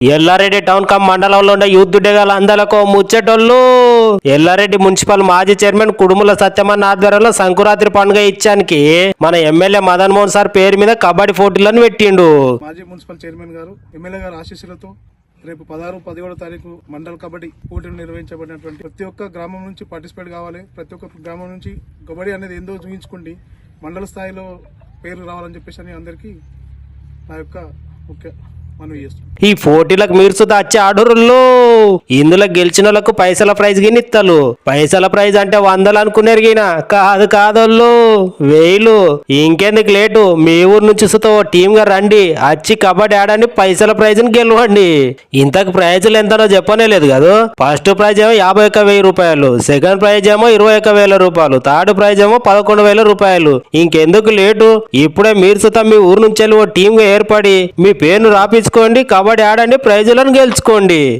Yellareddy town come మండలంలో ఉన్న youth Degala అందలకు ముచ్చటోళ్ళు. Yellareddy municipal మాజీ చైర్మన్ కుడుముల సత్యమన్న ఆధ్వర్యంలో సంకురాత్రి పండుగ ఇచ్చానికి మన ఎమ్మెల్యే మదన్ మోహన్ సార్ పేరు మీద కబడ్డీ పోటీలను పెట్టిండు. మాజీ మున్సిపల్ చైర్మన్ గారు ఎమ్మెల్యే గారు ఆశీస్సులతో రేపు 16, 17 తారీఖు మండల కబడ్డీ పోటీలు నిర్వహించబడినటువంటి ప్రతి ఒక్క గ్రామం నుంచి పార్టిసిపేట్ కావాలి. ప్రతి ఒక్క గ్రామం నుంచి కబడ్డీ అనేది ఏందో చూపించుకోండి, మండల స్థాయిలో పేరు రావాలని చెప్పేసి అందరికీ నా యొక్క ముఖ్య మనవి చేస్తున్నాను. ఈ పోటీలకు మీరు సుధా వచ్చే ఆర్డర్లు ఇందులో గెలిచిన వాళ్ళకు పైసల ప్రైజ్ గినిత్తలు. పైసల ప్రైజ్ అంటే 100 అనుకునేరు గిన కాదోళ్ళు 1000. ఇంకెందుకు లేటు, మీ ఊరు నుంచి సుతో టీమ్ గా రండి, వచ్చి కబడ్డీ ఆడండి, పైసల ప్రైజ్ ని గెలవండి. ఇంతకు ప్రైజులు ఎంతనో చెప్పనే లేదు కదా. ఫస్ట్ ప్రైజ్ ఏమో 51,000 రూపాయలు, సెకండ్ ప్రైజ్ ఏమో 21,000 రూపాయలు, థర్డ్ ప్రైజ్ ఏమో 11,000 రూపాయలు. ఇంకెందుకు లేటు, ఇప్పుడే మీరు సుతా మీ ఊరు నుంచి వెళ్ళి ఓ టీమ్ గా ఏర్పడి మీ పేరును రాపించుకోండి, కబడ్డీ ఆడండి, ప్రైజులను గెలుచుకోండి.